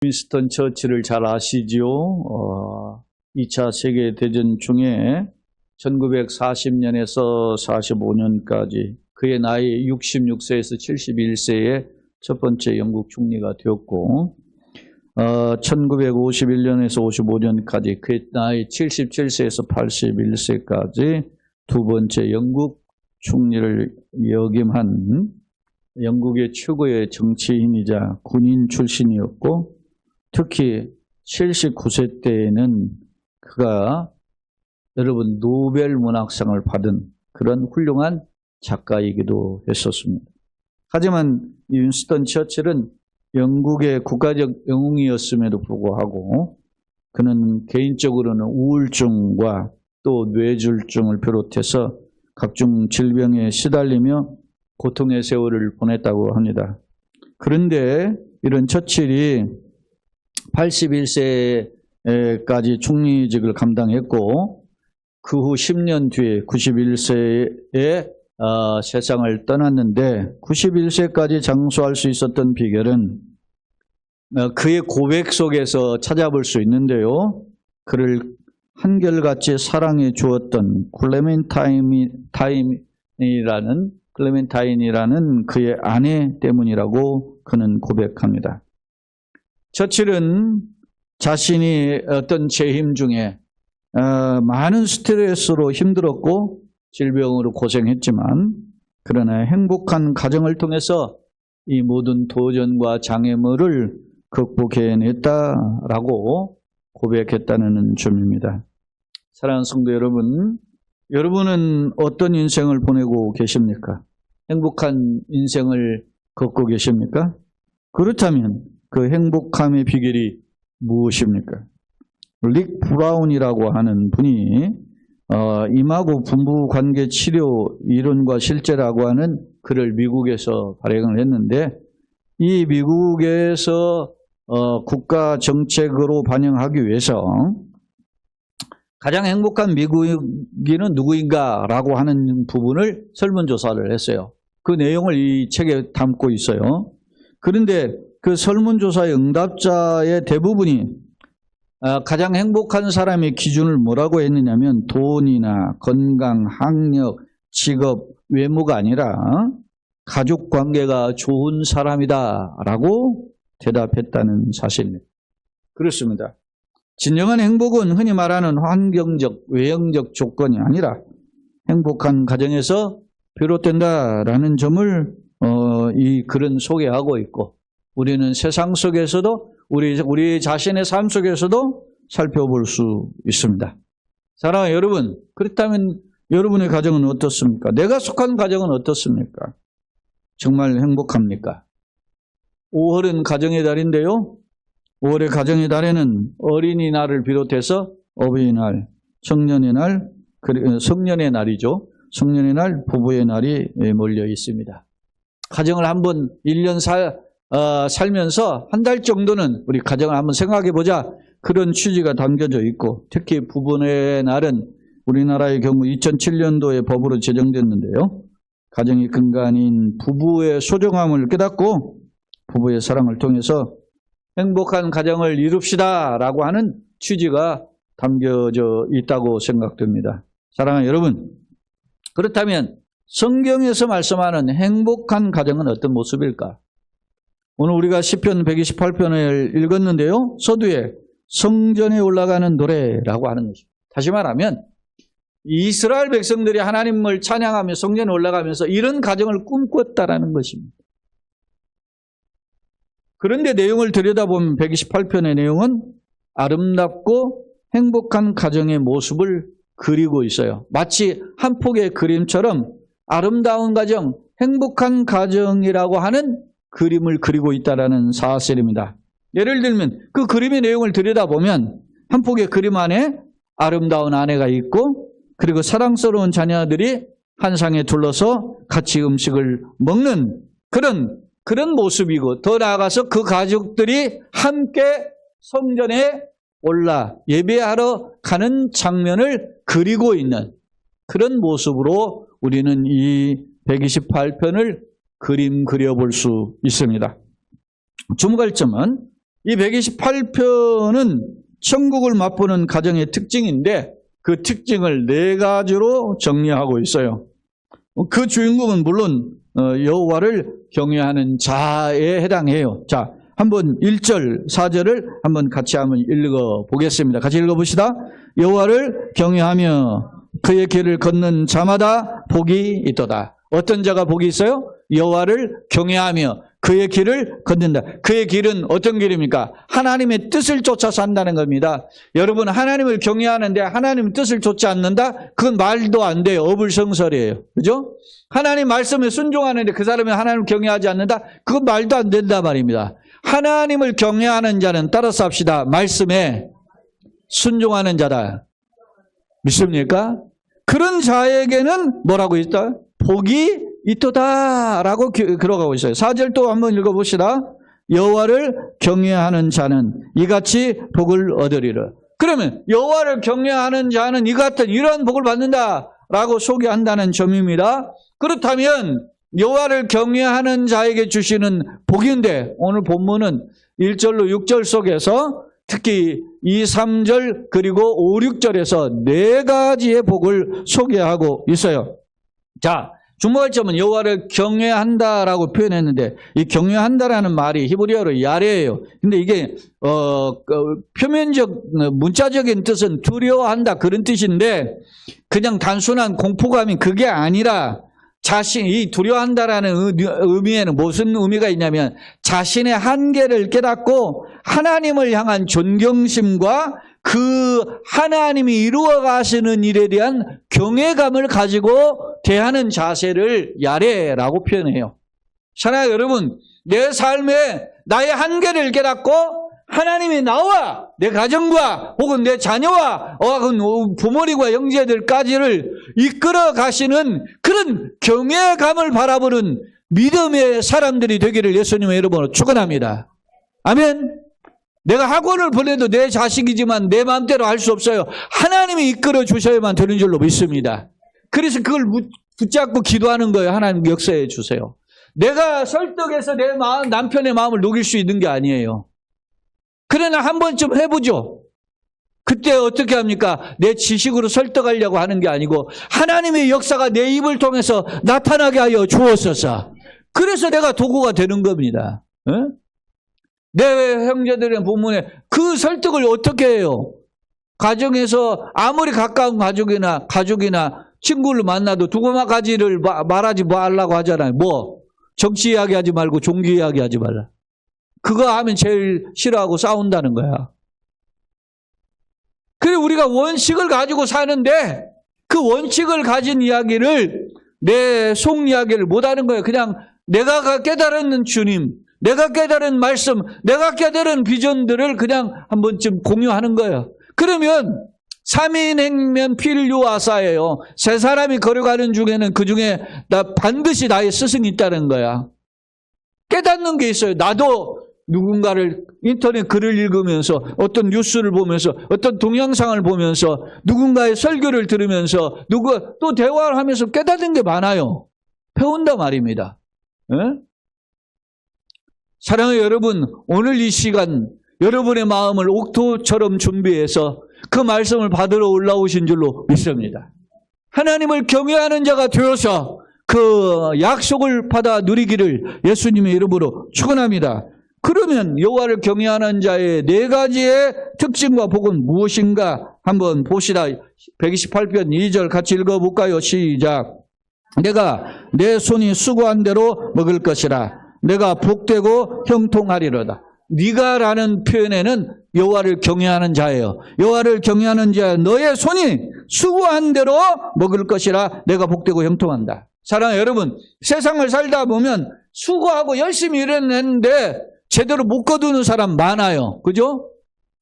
윈스턴 처칠을 잘 아시지요? 2차 세계대전 중에 1940년에서 45년까지 그의 나이 66세에서 71세에 첫 번째 영국 총리가 되었고 1951년에서 55년까지 그의 나이 77세에서 81세까지 두 번째 영국 총리를 역임한 영국의 최고의 정치인이자 군인 출신이었고 특히 79세 때에는 그가 여러분 노벨 문학상을 받은 그런 훌륭한 작가이기도 했었습니다. 하지만 윈스턴 처칠은 영국의 국가적 영웅이었음에도 불구하고 그는 개인적으로는 우울증과 또 뇌졸중을 비롯해서 각종 질병에 시달리며 고통의 세월을 보냈다고 합니다. 그런데 이런 처칠이 81세까지 총리직을 감당했고 그 후 10년 뒤에 91세에 세상을 떠났는데 91세까지 장수할 수 있었던 비결은 그의 고백 속에서 찾아볼 수 있는데요. 그를 한결같이 사랑해 주었던 클레멘타인이라는 그의 아내 때문이라고 그는 고백합니다. 처칠은 자신이 어떤 재임 중에 많은 스트레스로 힘들었고 질병으로 고생했지만 그러나 행복한 가정을 통해서 이 모든 도전과 장애물을 극복해냈다라고 고백했다는 점입니다. 사랑하는 성도 여러분, 여러분은 어떤 인생을 보내고 계십니까? 행복한 인생을 걷고 계십니까? 그렇다면 그 행복함의 비결이 무엇입니까? 릭 브라운이라고 하는 분이 임하고 부부관계 치료 이론과 실제라고 하는 글을 미국에서 발행을 했는데 이 미국에서 국가 정책으로 반영하기 위해서 가장 행복한 미국인은 누구인가라고 하는 부분을 설문조사를 했어요. 그 내용을 이 책에 담고 있어요. 그런데 그 설문조사의 응답자의 대부분이 가장 행복한 사람의 기준을 뭐라고 했느냐면 돈이나 건강, 학력, 직업, 외모가 아니라 가족관계가 좋은 사람이다라고 대답했다는 사실입니다. 그렇습니다. 진정한 행복은 흔히 말하는 환경적, 외형적 조건이 아니라 행복한 가정에서 비롯된다라는 점을 이 글은 소개하고 있고 우리는 세상 속에서도 우리 자신의 삶 속에서도 살펴볼 수 있습니다. 사랑하는 여러분, 그렇다면 여러분의 가정은 어떻습니까? 내가 속한 가정은 어떻습니까? 정말 행복합니까? 5월은 가정의 달인데요. 5월의 가정의 달에는 어린이날을 비롯해서 어버이날, 청년의 날, 성년의 날이죠. 성년의 날, 부부의 날이 몰려 있습니다. 가정을 한번 1년 살면서 한 달 정도는 우리 가정을 한번 생각해 보자. 그런 취지가 담겨져 있고 특히 부부의 날은 우리나라의 경우 2007년도에 법으로 제정됐는데요. 가정의 근간인 부부의 소중함을 깨닫고 부부의 사랑을 통해서 행복한 가정을 이룹시다 라고 하는 취지가 담겨져 있다고 생각됩니다. 사랑하는 여러분, 그렇다면 성경에서 말씀하는 행복한 가정은 어떤 모습일까? 오늘 우리가 시편 128편을 읽었는데요. 서두에 성전에 올라가는 노래라고 하는 것입니다. 다시 말하면 이스라엘 백성들이 하나님을 찬양하며 성전에 올라가면서 이런 가정을 꿈꿨다라는 것입니다. 그런데 내용을 들여다보면 128편의 내용은 아름답고 행복한 가정의 모습을 그리고 있어요. 마치 한 폭의 그림처럼 아름다운 가정, 행복한 가정이라고 하는 그림을 그리고 있다는 사실입니다. 예를 들면 그 그림의 내용을 들여다보면 한 폭의 그림 안에 아름다운 아내가 있고 그리고 사랑스러운 자녀들이 한 상에 둘러서 같이 음식을 먹는 그런 모습이고 더 나아가서 그 가족들이 함께 성전에 올라 예배하러 가는 장면을 그리고 있는 그런 모습으로 우리는 이 128편을 그림 그려볼 수 있습니다. 주목할 점은 이 128편은 천국을 맛보는 가정의 특징인데 그 특징을 4가지로 정리하고 있어요. 그 주인공은 물론 여호와를 경외하는 자에 해당해요. 자, 한번 1절, 4절을 한번 같이 한번 읽어보겠습니다. 같이 읽어봅시다. 여호와를 경외하며 그의 길을 걷는 자마다 복이 있도다. 어떤 자가 복이 있어요? 여호와를 경외하며 그의 길을 걷는다. 그의 길은 어떤 길입니까? 하나님의 뜻을 쫓아 산다는 겁니다. 여러분, 하나님을 경외하는데 하나님의 뜻을 쫓지 않는다? 그건 말도 안 돼요. 어불성설이에요. 그죠? 하나님 말씀에 순종하는데 그 사람이 하나님을 경외하지 않는다? 그건 말도 안 된다 말입니다. 하나님을 경외하는 자는, 따라서 합시다, 말씀에 순종하는 자다. 믿습니까? 그런 자에게는 뭐라고 있다? 복이 있도다라고 들어가고 있어요. 4절 또 한번 읽어봅시다. 여호와를 경외하는 자는 이같이 복을 얻으리라. 그러면 여호와를 경외하는 자는 이 같은 이러한 복을 받는다라고 소개한다는 점입니다. 그렇다면 여호와를 경외하는 자에게 주시는 복인데, 오늘 본문은 1절로 6절 속에서 특히 2, 3절 그리고 5, 6절에서 4가지의 복을 소개하고 있어요. 자, 주목할 점은 여호와를 경외한다라고 표현했는데, 이 경외한다라는 말이 히브리어로 야레예요. 근데 이게 표면적 문자적인 뜻은 두려워한다 그런 뜻인데, 그냥 단순한 공포감이 그게 아니라 이 두려워한다라는 의미에는 무슨 의미가 있냐면 자신의 한계를 깨닫고 하나님을 향한 존경심과 그 하나님이 이루어 가시는 일에 대한 경외감을 가지고 대하는 자세를 야레라고 표현해요. 사랑하는 여러분, 내 삶에 나의 한계를 깨닫고 하나님이 나와 내 가정과 혹은 내 자녀와 부모님과 형제들까지를 이끌어 가시는 그런 경외감을 바라보는 믿음의 사람들이 되기를 예수님의 이름으로 축원합니다. 아멘. 내가 학원을 보내도 내 자식이지만 내 마음대로 할 수 없어요. 하나님이 이끌어 주셔야만 되는 줄로 믿습니다. 그래서 그걸 붙잡고 기도하는 거예요. 하나님 역사해 주세요. 내가 설득해서 내 마음, 남편의 마음을 녹일 수 있는 게 아니에요. 그러나 한 번쯤 해보죠. 그때 어떻게 합니까? 내 지식으로 설득하려고 하는 게 아니고 하나님의 역사가 내 입을 통해서 나타나게 하여 주옵소서. 그래서 내가 도구가 되는 겁니다. 내 형제들의 부모에 그 설득을 어떻게 해요? 가정에서 아무리 가까운 가족이나 친구를 만나도 두고마 가지를 말하지 말라고 하잖아요. 정치 이야기하지 말고 종교 이야기하지 말라. 그거 하면 제일 싫어하고 싸운다는 거야. 그래, 우리가 원칙을 가지고 사는데 그 원칙을 가진 이야기를, 내 속 이야기를 못하는 거예요. 그냥 내가 깨달은 주님, 내가 깨달은 말씀, 내가 깨달은 비전들을 그냥 한 번쯤 공유하는 거예요. 그러면 3인행면 필요하사예요. 세 사람이 걸어가는 중에는 그 중에 반드시 나의 스승이 있다는 거야. 깨닫는 게 있어요. 나도 누군가를 인터넷 글을 읽으면서, 어떤 뉴스를 보면서, 어떤 동영상을 보면서, 누군가의 설교를 들으면서, 또 대화를 하면서 깨닫는 게 많아요. 배운다 말입니다. 사랑하는 여러분, 오늘 이 시간 여러분의 마음을 옥토처럼 준비해서 그 말씀을 받으러 올라오신 줄로 믿습니다. 하나님을 경외하는 자가 되어서 그 약속을 받아 누리기를 예수님의 이름으로 축원합니다. 그러면 여호와를 경외하는 자의 4가지의 특징과 복은 무엇인가 한번 봅시다. 128편 2절 같이 읽어볼까요? 시작. 내가 내 손이 수고한 대로 먹을 것이라. 내가 복되고 형통하리로다. 네가라는 표현에는 여호와를 경외하는 자예요. 여호와를 경외하는 자, 너의 손이 수고한 대로 먹을 것이라. 내가 복되고 형통한다. 사랑하는 여러분, 세상을 살다 보면 수고하고 열심히 일했는데 제대로 못 거두는 사람 많아요. 그죠?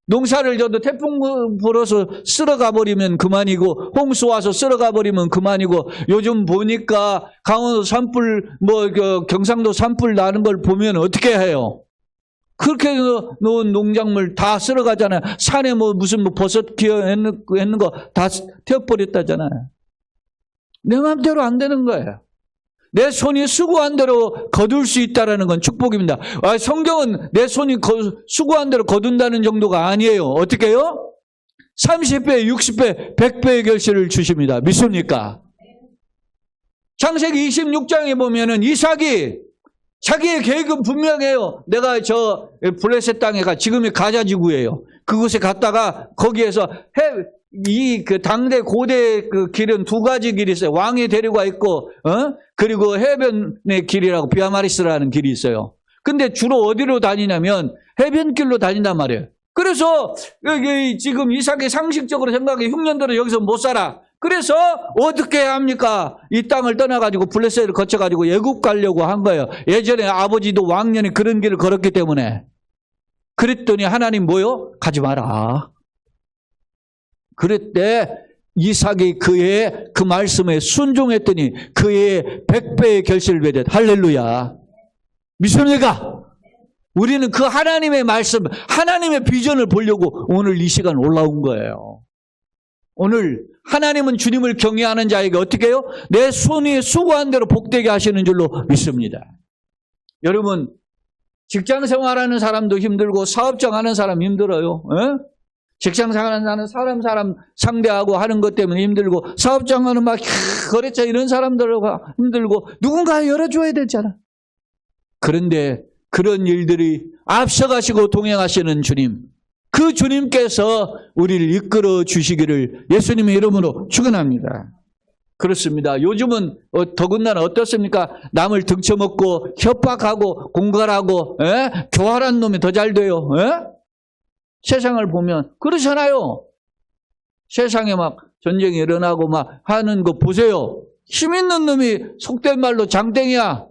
농사를 져도 태풍 불어서 쓸어가 버리면 그만이고, 홍수 와서 쓸어가 버리면 그만이고, 요즘 보니까 강원도 산불, 경상도 산불 나는 걸 보면 어떻게 해요? 그렇게 놓은 농작물 다 쓸어가잖아요. 산에 무슨 버섯 기어 있는 거 다 태워버렸다잖아요. 내 마음대로 안 되는 거예요. 내 손이 수고한 대로 거둘 수 있다는 건 축복입니다. 성경은 내 손이 수고한 대로 거둔다는 정도가 아니에요. 어떻게 해요? 30배, 60배, 100배의 결실을 주십니다. 믿습니까? 창세기 26장에 보면은 이삭이 자기의 계획은 분명해요. 내가 저 블레셋 땅에 지금의 가자 지구예요. 그곳에 갔다가 거기에서 그 당대 고대 그 길은 두 가지 길이 있어요. 왕의 대류가 있고, 그리고 해변의 길이라고 비아마리스라는 길이 있어요. 근데 주로 어디로 다니냐면 해변길로 다닌단 말이에요. 그래서 여기 지금 이삭이 상식적으로 생각해 흉년들은 여기서 못 살아. 그래서 어떻게 합니까? 이 땅을 떠나가지고 블레셋을 거쳐가지고 애굽 가려고 한 거예요. 예전에 아버지도 왕년에 그런 길을 걸었기 때문에. 그랬더니 하나님 뭐요? 가지 마라. 그랬대 이삭이 그의 그 말씀에 순종했더니 그의 100배의 결실을 맺었다. 할렐루야. 믿습니까? 우리는 그 하나님의 말씀, 하나님의 비전을 보려고 오늘 이 시간 올라온 거예요. 오늘 하나님은 주님을 경외하는 자에게 어떻게 해요? 내 손이 수고한 대로 복되게 하시는 줄로 믿습니다. 여러분, 직장 생활하는 사람도 힘들고 사업장 하는 사람 힘들어요. 직장 생활하는 사람 상대하고 하는 것 때문에 힘들고 사업장 하는 막 거래처 이런 사람들과 힘들고 누군가 열어줘야 되잖아. 그런데 그런 일들이 앞서가시고 동행하시는 주님, 그 주님께서 우리를 이끌어 주시기를 예수님의 이름으로 축원합니다. 그렇습니다. 요즘은 더군다나 어떻습니까? 남을 등쳐먹고 협박하고 공갈하고 교활한 놈이 더 잘 돼요. 세상을 보면 그렇잖아요. 세상에 막 전쟁이 일어나고 막 하는 거 보세요. 힘 있는 놈이 속된 말로 장땡이야.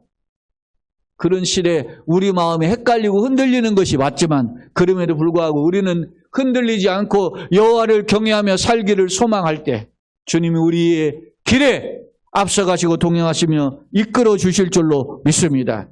그런 시대에 우리 마음이 헷갈리고 흔들리는 것이 맞지만 그럼에도 불구하고 우리는 흔들리지 않고 여호와를 경외하며 살기를 소망할 때 주님이 우리의 길에 앞서가시고 동행하시며 이끌어 주실 줄로 믿습니다.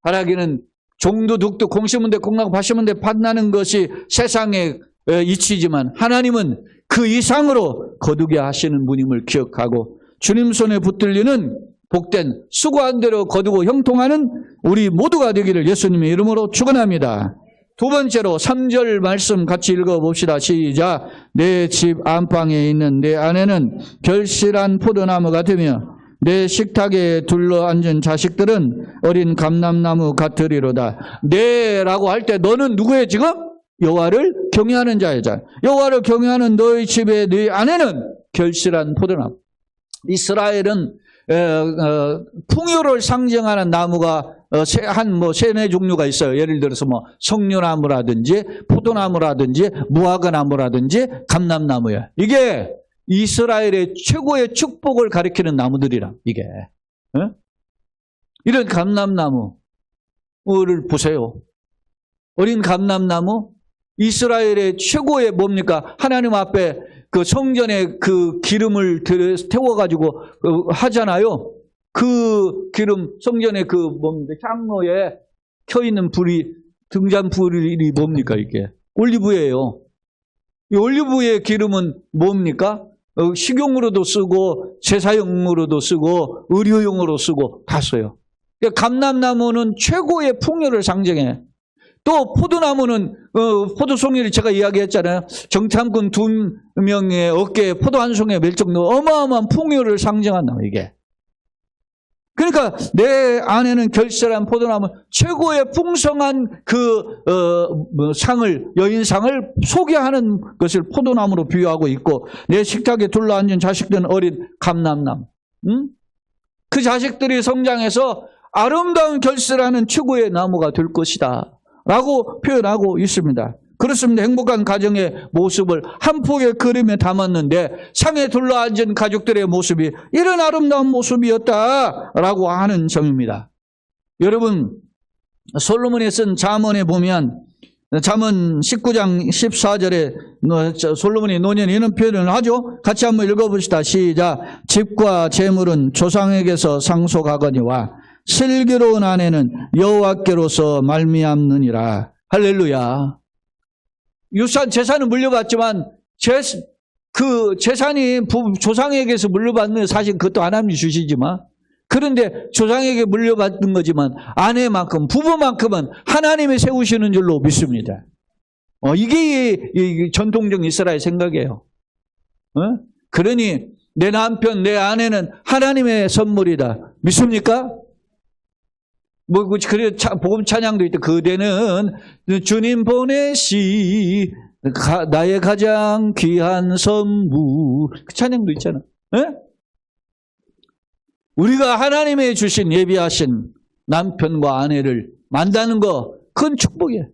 바라기는 종도 둑도 공시문대 공나고 바시문대 판나는 것이 세상의 이치지만 하나님은 그 이상으로 거두게 하시는 분임을 기억하고 주님 손에 붙들리는 복된 수고한 대로 거두고 형통하는 우리 모두가 되기를 예수님의 이름으로 축원합니다. 두 번째로 3절 말씀 같이 읽어봅시다. 시작. 내 집 안방에 있는 내 아내는 결실한 포도나무가 되며 내 식탁에 둘러앉은 자식들은 어린 감람나무 같으리로다. 네라고 할 때 너는 누구의 지금? 여호와를 경외하는 자이자. 여호와를 경외하는 너희 집에 네 아내는 결실한 포도나무. 이스라엘은 풍요를 상징하는 나무가 세네 종류가 있어요. 예를 들어서 석류나무라든지 포도나무라든지 무화과나무라든지 감람나무예요. 이게 이스라엘의 최고의 축복을 가리키는 나무들이라 이게. 이런 감람나무를 보세요. 어린 감람나무 이스라엘의 최고의 뭡니까? 하나님 앞에 그 성전에 그 기름을 태워가지고 하잖아요. 그 기름, 성전에 그 향로에 켜있는 불이, 등잔불이 뭡니까, 이게? 올리브예요. 이 올리브의 기름은 뭡니까? 식용으로도 쓰고, 제사용으로도 쓰고, 의료용으로 쓰고, 다 써요. 감람나무는 최고의 풍요를 상징해. 또 포도나무는 포도송이를 제가 이야기했잖아요. 정탐꾼 2명의 어깨에 포도 한 송이에 멜 정도 어마어마한 풍요를 상징한다 이게. 그러니까 내 아내는 결실한 포도나무 최고의 풍성한 상을 여인상을 소개하는 것을 포도나무로 비유하고 있고 내 식탁에 둘러앉은 자식들은 어린 감람나무. 그 자식들이 성장해서 아름다운 결실하는 최고의 나무가 될 것이다. 라고 표현하고 있습니다. 그렇습니다. 행복한 가정의 모습을 한 폭의 그림에 담았는데 상에 둘러앉은 가족들의 모습이 이런 아름다운 모습이었다라고 하는 점입니다. 여러분, 솔로몬이 쓴 잠언에 보면 잠언 19장 14절에 솔로몬이 노년에 이런 표현을 하죠. 같이 한번 읽어봅시다. 시작. 집과 재물은 조상에게서 상속하거니와 슬기로운 아내는 여호와께로서 말미암느니라. 할렐루야. 재산은 물려받지만 그 재산이 조상에게서 물려받는 사실 그것도 하나님이 주시지만 그런데 조상에게 물려받은 거지만 아내만큼, 부부만큼은 하나님이 세우시는 줄로 믿습니다. 이게 전통적 이스라엘 생각이에요. 그러니 내 남편, 내 아내는 하나님의 선물이다. 믿습니까? 그래, 복음 찬양도 있다. 그대는 주님 보내시 나의 가장 귀한 선물. 그 찬양도 있잖아. 우리가 하나님의 주신 예비하신 남편과 아내를 만나는 거 큰 축복이에요.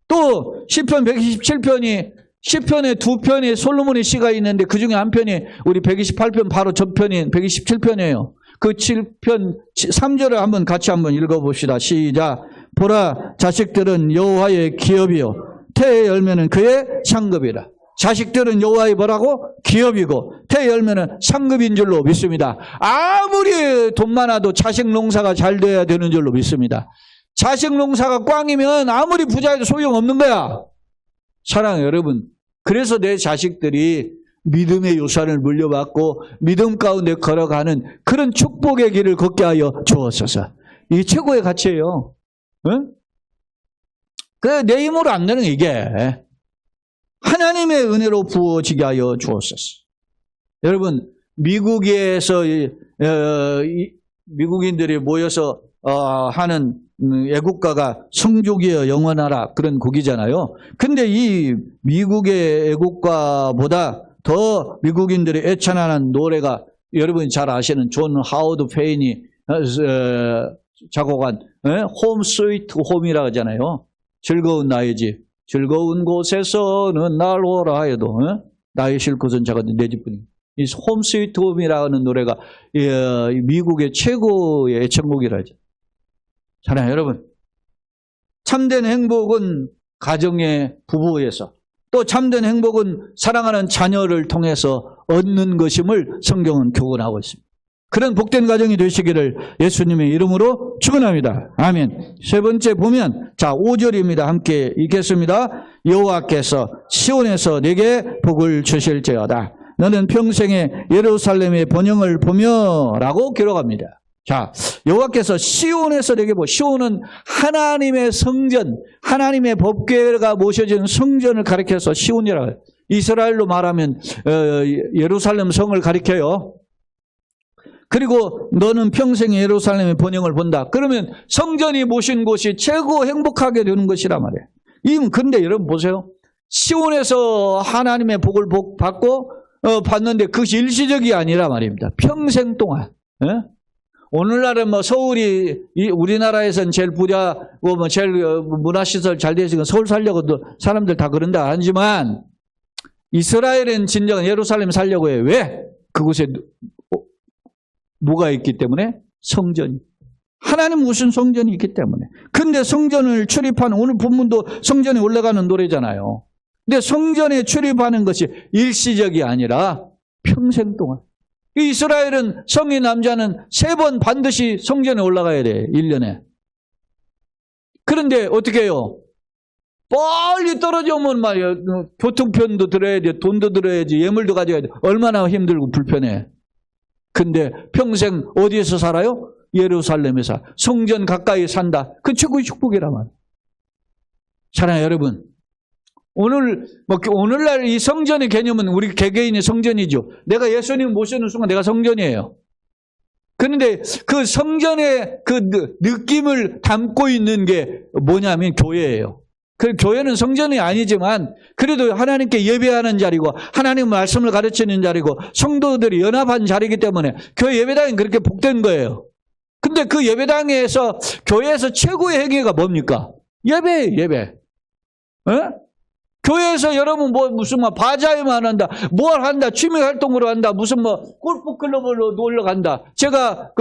또 시편 127편이 시편에 두 편이 솔로몬의 시가 있는데 그중에 한 편이 우리 128편 바로 전편인 127편이에요. 그 7편 3절을 한번 같이 한번 읽어봅시다. 시작. 보라, 자식들은 여호와의 기업이요 태의 열매는 그의 상급이라. 자식들은 여호와의 뭐라고? 기업이고 태의 열매는 상급인 줄로 믿습니다. 아무리 돈 많아도 자식 농사가 잘 돼야 되는 줄로 믿습니다. 자식 농사가 꽝이면 아무리 부자해도 소용없는 거야. 사랑해요 여러분. 그래서 내 자식들이 믿음의 유산을 물려받고 믿음 가운데 걸어가는 그런 축복의 길을 걷게 하여 주옵소서. 이게 최고의 가치예요. 그래, 내 힘으로 안 되는 이게 하나님의 은혜로 부어지게 하여 주옵소서. 여러분, 미국에서 미국인들이 모여서 하는 애국가가 성족이여 영원하라 그런 곡이잖아요. 근데 이 미국의 애국가보다 더 미국인들이 애찬하는 노래가 여러분이 잘 아시는 존 하워드 페인이 작곡한 홈 스위트 홈이라고 하잖아요. 즐거운 나의 집, 즐거운 곳에서는 날 오라 해도 나의 쉴 곳은 작은데 내 집뿐이. 이 홈 스위트 홈이라는 노래가 미국의 최고의 애창곡이라 하죠. 사랑해요 여러분. 참된 행복은 가정의 부부에서, 또 참된 행복은 사랑하는 자녀를 통해서 얻는 것임을 성경은 교훈하고 있습니다. 그런 복된 가정이 되시기를 예수님의 이름으로 축원합니다. 아멘. 세 번째 보면 5절입니다. 함께 읽겠습니다. 여호와께서 시온에서 내게 복을 주실지어다. 너는 평생에 예루살렘의 번영을 보며 라고 기록합니다. 여호와께서 시온에서 내게 시온은 하나님의 성전, 하나님의 법궤가 모셔진 성전을 가리켜서 시온이라고 해요. 이스라엘로 말하면 예루살렘 성을 가리켜요. 그리고 너는 평생 예루살렘의 번영을 본다. 그러면 성전이 모신 곳이 최고 행복하게 되는 것이란 말이에요. 그런데 여러분 보세요. 시온에서 하나님의 복을 받고 받는데 그것이 일시적이 아니라 말입니다. 평생 동안. 오늘날은 서울이 우리나라에서는 제일 부자고 제일 문화시설 잘 되어 있으니까 서울 살려고 사람들 다 그런다 하지만 이스라엘은 진정 예루살렘 살려고 해요. 왜? 그곳에 뭐가 있기 때문에? 성전이. 하나님 무슨 성전이 있기 때문에. 근데 성전을 출입하는, 오늘 본문도 성전에 올라가는 노래잖아요. 근데 성전에 출입하는 것이 일시적이 아니라 평생 동안. 이스라엘은 성인 남자는 3번 반드시 성전에 올라가야 돼. 1년에. 그런데 어떻게 해요? 빨리 떨어져 오면 말이야. 교통편도 들어야 돼. 돈도 들어야지. 예물도 가져야 돼. 얼마나 힘들고 불편해. 근데 평생 어디에서 살아요? 예루살렘에서. 성전 가까이 산다. 그 최고의 축복이란 말이에요. 사랑해요 여러분. 오늘날 이 성전의 개념은 우리 개개인의 성전이죠. 내가 예수님 모시는 순간 내가 성전이에요. 그런데 그 성전의 그 느낌을 담고 있는 게 뭐냐면 교회예요. 그 교회는 성전이 아니지만 그래도 하나님께 예배하는 자리고 하나님 말씀을 가르치는 자리고 성도들이 연합한 자리이기 때문에 교회 예배당이 그렇게 복된 거예요. 근데 그 예배당에서 교회에서 최고의 행위가 뭡니까? 예배예요, 예배. 교회에서 여러분 무슨 바자회만 한다, 뭘 한다, 취미 활동으로 한다, 무슨 골프 클럽으로 놀러 간다. 제가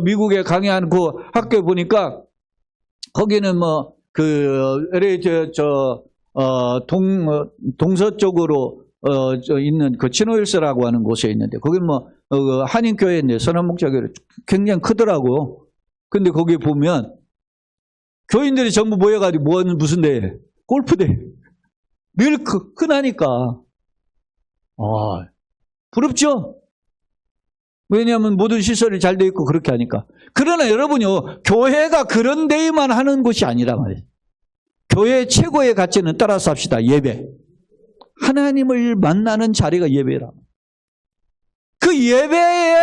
미국에 강의하는 그 학교에 보니까 거기는 LA 동서쪽으로 있는 그 치노힐스라고 하는 곳에 있는데 거기 한인교회인데 선한목자교회 굉장히 크더라고. 근데 거기 보면 교인들이 전부 모여가지고 무슨 대회? 골프 대회. 늘 흔하니까. 부럽죠? 왜냐하면 모든 시설이 잘 돼 있고 그렇게 하니까. 그러나 여러분요, 교회가 그런 데에만 하는 곳이 아니란 말이에요. 교회의 최고의 가치는 따라서 합시다. 예배. 하나님을 만나는 자리가 예배라. 그 예배에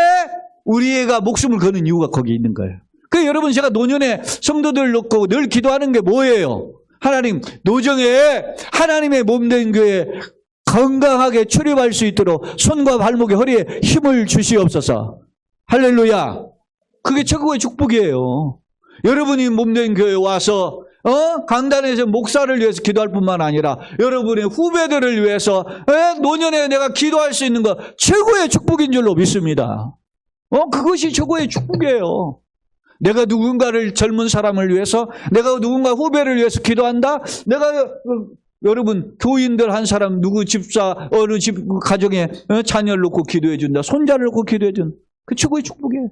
우리가 목숨을 거는 이유가 거기 있는 거예요. 그 여러분, 제가 노년에 성도들 놓고 늘 기도하는 게 뭐예요? 하나님, 노정에 하나님의 몸된 교회 건강하게 출입할 수 있도록 손과 발목에 허리에 힘을 주시옵소서. 할렐루야. 그게 최고의 축복이에요. 여러분이 몸된 교회에 와서 강단에서 목사를 위해서 기도할 뿐만 아니라 여러분의 후배들을 위해서 노년에 내가 기도할 수 있는 거 최고의 축복인 줄로 믿습니다. 그것이 최고의 축복이에요. 내가 누군가를, 젊은 사람을 위해서, 내가 누군가 후배를 위해서 기도한다? 내가 여러분 교인들 한 사람, 누구 집사, 어느 집 가정에 자녀를 놓고 기도해 준다, 손자를 놓고 기도해 준다. 그 최고의 축복이에요.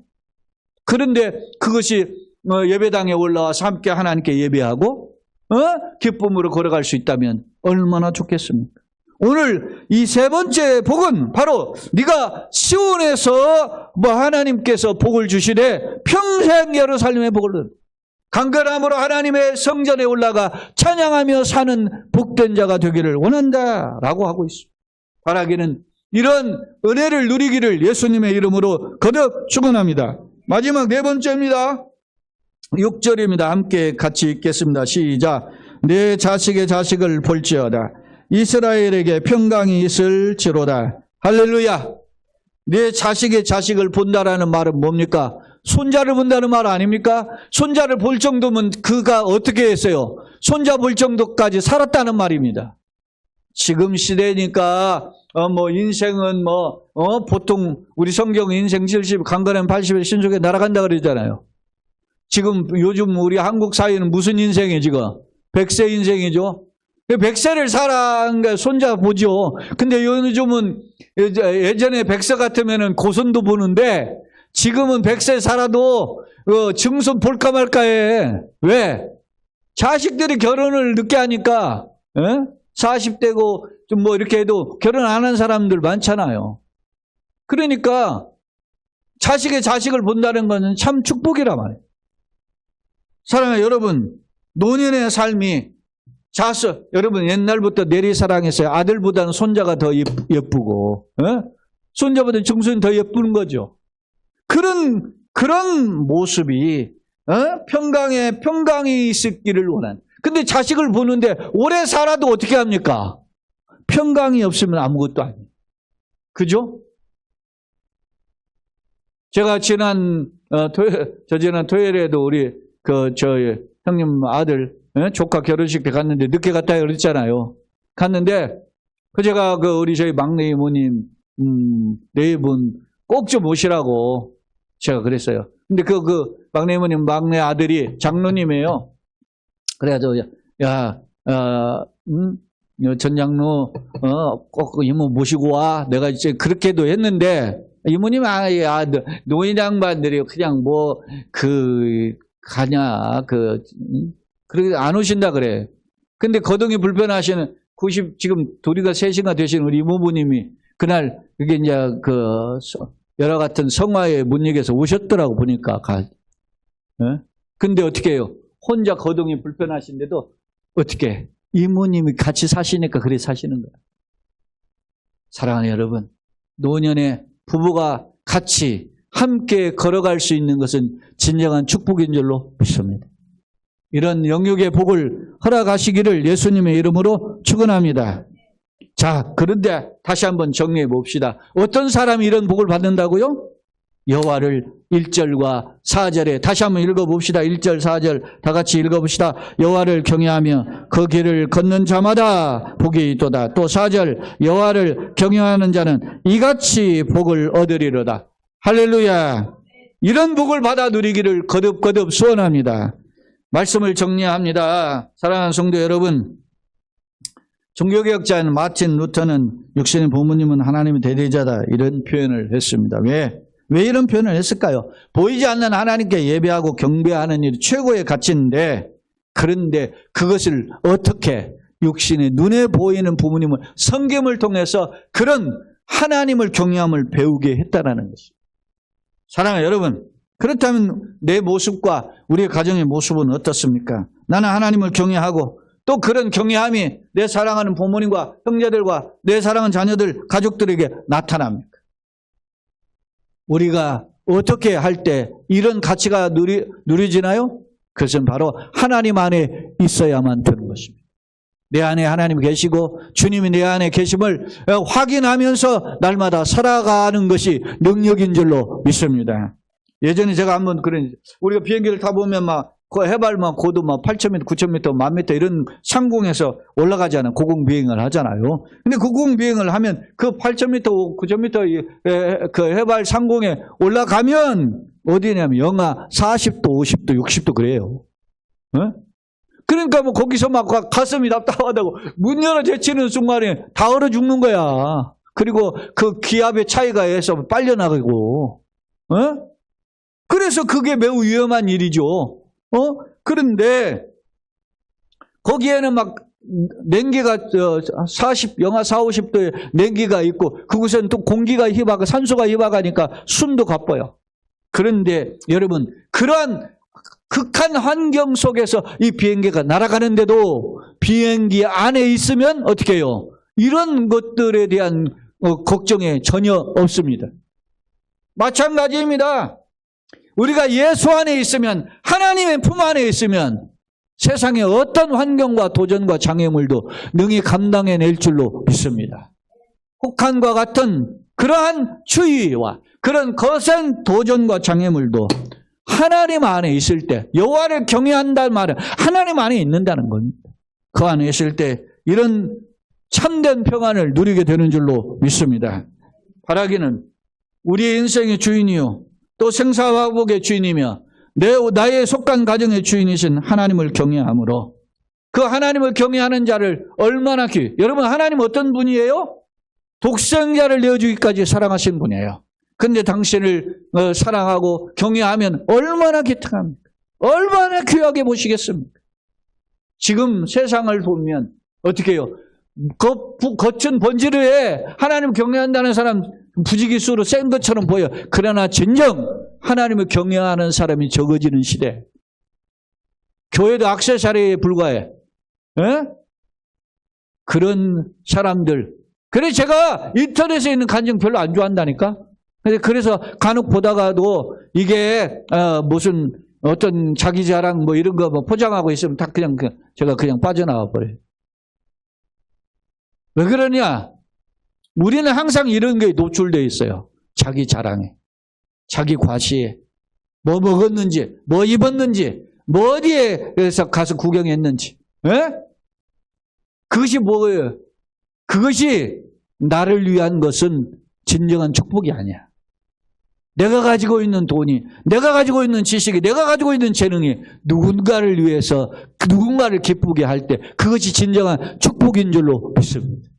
그런데 그것이 예배당에 올라와서 함께 하나님께 예배하고 기쁨으로 걸어갈 수 있다면 얼마나 좋겠습니까? 오늘 이 세 번째 복은 바로 네가 시온에서 하나님께서 복을 주시되 평생 예루살렘의 복을, 간결함으로 하나님의 성전에 올라가 찬양하며 사는 복된 자가 되기를 원한다라고 하고 있습니다. 바라기는 이런 은혜를 누리기를 예수님의 이름으로 거듭 축원합니다. 마지막 네 번째입니다. 6절입니다. 함께 같이 읽겠습니다. 시작. 내 자식의 자식을 볼지어다. 이스라엘에게 평강이 있을지로다. 할렐루야. 내 자식의 자식을 본다라는 말은 뭡니까? 손자를 본다는 말 아닙니까? 손자를 볼 정도면 그가 어떻게 했어요? 손자 볼 정도까지 살았다는 말입니다. 지금 시대니까 인생은 보통 우리 성경 인생 70, 강건하면 80에 신속에 날아간다 그러잖아요. 지금 요즘 우리 한국 사회는 무슨 인생이에요 지금? 100세 인생이죠. 100세를 살아간 게 손자 보죠. 근데 요즘은 예전에 100세 같으면 고손도 보는데 지금은 100세 살아도 증손 볼까 말까 해. 왜? 자식들이 결혼을 늦게 하니까 40대고 좀 이렇게 해도 결혼 안 한 사람들 많잖아요. 그러니까 자식의 자식을 본다는 것은 참 축복이란 말이에요. 사랑하는 여러분, 노년의 삶이 여러분 옛날부터 내리사랑했어요. 아들보다는 손자가 더 예쁘고 손자보다는 증손이 더 예쁘는 거죠. 그런 모습이 평강이 있기를 원한. 근데 자식을 보는데 오래 살아도 어떻게 합니까? 평강이 없으면 아무것도 아니에요. 그죠? 제가 지난 토요일에도 우리 저희 형님 아들 조카 결혼식 때 갔는데 늦게 갔다 그랬잖아요. 갔는데 제가 우리 저희 막내 이모님 네 분 꼭 좀 오시라고 제가 그랬어요. 근데 막내 이모님 막내 아들이 장로님이에요. 그래가지고 전 장로 꼭 이모 모시고 와. 내가 이제 그렇게도 했는데 이모님 노인 양반들이 그냥 가냐 그렇게 안 오신다 그래. 근데 거동이 불편하시는 지금 도리가 3시가 되신 우리 이모부님이 그날 그게 이제 여러 같은 성화에 문익에서 오셨더라고 보니까 근데 어떻게 해요? 혼자 거동이 불편하신데도 어떻게 이모님이 같이 사시니까 그래 사시는 거야. 사랑하는 여러분, 노년에 부부가 같이 함께 걸어갈 수 있는 것은 진정한 축복인 줄로 믿습니다. 이런 영육의 복을 허락하시기를 예수님의 이름으로 축원합니다. 자, 그런데 다시 한번 정리해 봅시다. 어떤 사람이 이런 복을 받는다고요? 여호와를 1절과 4절에 다시 한번 읽어봅시다. 1절 4절 다 같이 읽어봅시다. 여호와를 경외하며 그 길을 걷는 자마다 복이 있도다. 또 4절 여호와를 경외하는 자는 이같이 복을 얻으리로다. 할렐루야. 이런 복을 받아 누리기를 거듭 소원합니다. 말씀을 정리합니다. 사랑하는 성도 여러분, 종교개혁자인 마틴 루터는 육신의 부모님은 하나님의 대리자다 이런 표현을 했습니다. 왜 이런 표현을 했을까요? 보이지 않는 하나님께 예배하고 경배하는 일이 최고의 가치인데, 그런데 그것을 어떻게 육신의 눈에 보이는 부모님을 성경을 통해서 그런 하나님을 경외함을 배우게 했다라는 것입니다. 사랑하는 여러분, 그렇다면 내 모습과 우리의 가정의 모습은 어떻습니까? 나는 하나님을 경외하고 또 그런 경외함이 내 사랑하는 부모님과 형제들과 내 사랑하는 자녀들, 가족들에게 나타납니까? 우리가 어떻게 할 때 이런 가치가 누려지나요? 그것은 바로 하나님 안에 있어야만 되는 것입니다. 내 안에 하나님이 계시고 주님이 내 안에 계심을 확인하면서 날마다 살아가는 것이 능력인 줄로 믿습니다. 예전에 제가 한번 우리가 비행기를 타보면 해발 고도 8,000m, 9,000m, 10,000m 이런 상공에서 올라가잖아요. 고공비행을 하잖아요. 근데 고공비행을 하면 그 8,000m, 9,000m 그 해발 상공에 올라가면 어디냐면 영하 40도, 50도, 60도 그래요. 그러니까 거기서 가슴이 답답하다고 문 열어 제치는 순간에 다 얼어 죽는 거야. 그리고 그 기압의 차이가 해서 빨려나가고. 그래서 그게 매우 위험한 일이죠. 그런데 거기에는 냉기가 영하 4, 50도에 냉기가 있고 그곳에는 또 공기가 희박하고 산소가 희박하니까 숨도 가빠요. 그런데 여러분, 그러한 극한 환경 속에서 이 비행기가 날아가는데도 비행기 안에 있으면 어떻게 해요? 이런 것들에 대한 걱정이 전혀 없습니다. 마찬가지입니다. 우리가 예수 안에 있으면, 하나님의 품 안에 있으면 세상의 어떤 환경과 도전과 장애물도 능히 감당해낼 줄로 믿습니다. 혹한과 같은 그러한 추위와 그런 거센 도전과 장애물도 하나님 안에 있을 때, 여호와를 경외한다는 말은 하나님 안에 있는다는 겁니다. 그 안에 있을 때 이런 참된 평안을 누리게 되는 줄로 믿습니다. 바라기는 우리의 인생의 주인이요 또 생사화복의 주인이며 나의 속한 가정의 주인이신 하나님을 경외함으로 그 하나님을 경외하는 자를 얼마나 여러분, 하나님 어떤 분이에요? 독생자를 내어주기까지 사랑하신 분이에요. 근데 당신을 사랑하고 경외하면 얼마나 기특합니까? 얼마나 귀하게 보시겠습니까? 지금 세상을 보면 어떻게 해요? 겉은 번지르해 하나님 경외한다는 사람 부지기수로 센 것처럼 보여. 그러나 진정 하나님을 경외하는 사람이 적어지는 시대. 교회도 액세서리에 불과해. 그런 사람들. 그래서 제가 인터넷에 있는 간증 별로 안 좋아한다니까. 그래서 간혹 보다가도 이게 무슨 어떤 자기 자랑 이런 거 포장하고 있으면 다 제가 그냥 빠져나와 버려요. 왜 그러냐? 우리는 항상 이런 게 노출되어 있어요. 자기 자랑에, 자기 과시에, 뭐 먹었는지, 뭐 입었는지, 뭐 어디에서 가서 구경했는지. 그것이 뭐예요? 그것이 나를 위한 것은 진정한 축복이 아니야. 내가 가지고 있는 돈이, 내가 가지고 있는 지식이, 내가 가지고 있는 재능이 누군가를 위해서 누군가를 기쁘게 할 때 그것이 진정한 축복인 줄로 믿습니다.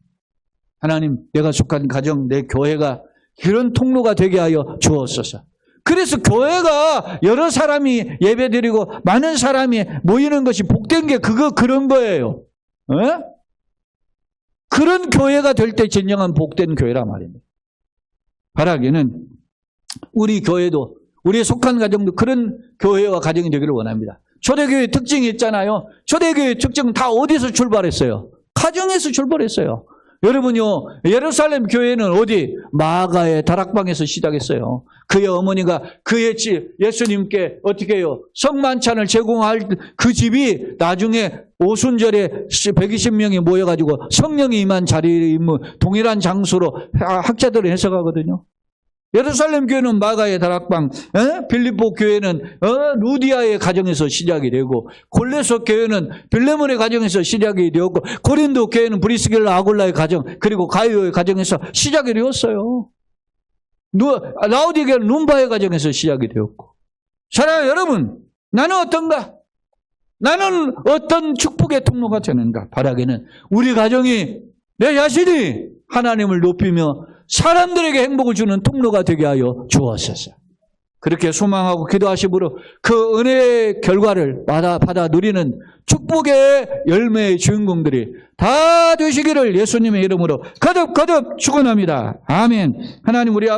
하나님, 내가 속한 가정, 내 교회가 그런 통로가 되게 하여 주옵소서. 그래서 교회가 여러 사람이 예배드리고 많은 사람이 모이는 것이 복된 게 그런 거예요. 그런 교회가 될 때 진정한 복된 교회란 말입니다. 바라기는 우리 교회도, 우리의 속한 가정도 그런 교회와 가정이 되기를 원합니다. 초대교회 특징이 있잖아요. 초대교회 특징은 다 어디서 출발했어요? 가정에서 출발했어요. 여러분요, 예루살렘 교회는 어디? 마가의 다락방에서 시작했어요. 그의 어머니가 그의 예수님께 어떻게 해요? 성만찬을 제공할 그 집이 나중에 오순절에 120명이 모여가지고 성령이 임한 자리에 있는 동일한 장소로 학자들은 해석하거든요. 예루살렘 교회는 마가의 다락방, 빌립보 교회는 루디아의 가정에서 시작이 되고, 골레소 교회는 빌레몬의 가정에서 시작이 되었고, 고린도 교회는 브리스길라 아굴라의 가정, 그리고 가이오의 가정에서 시작이 되었어요. 라우디 교회는 룸바의 가정에서 시작이 되었고. 사랑하는 여러분, 나는 어떤가? 나는 어떤 축복의 통로가 되는가? 바라기는 우리 가정이, 내 자신이 하나님을 높이며 사람들에게 행복을 주는 통로가 되게 하여 주옵소서. 그렇게 소망하고 기도하심으로 그 은혜의 결과를 받아 누리는 축복의 열매의 주인공들이 다 되시기를 예수님의 이름으로 거듭 축원합니다. 아멘. 하나님, 우리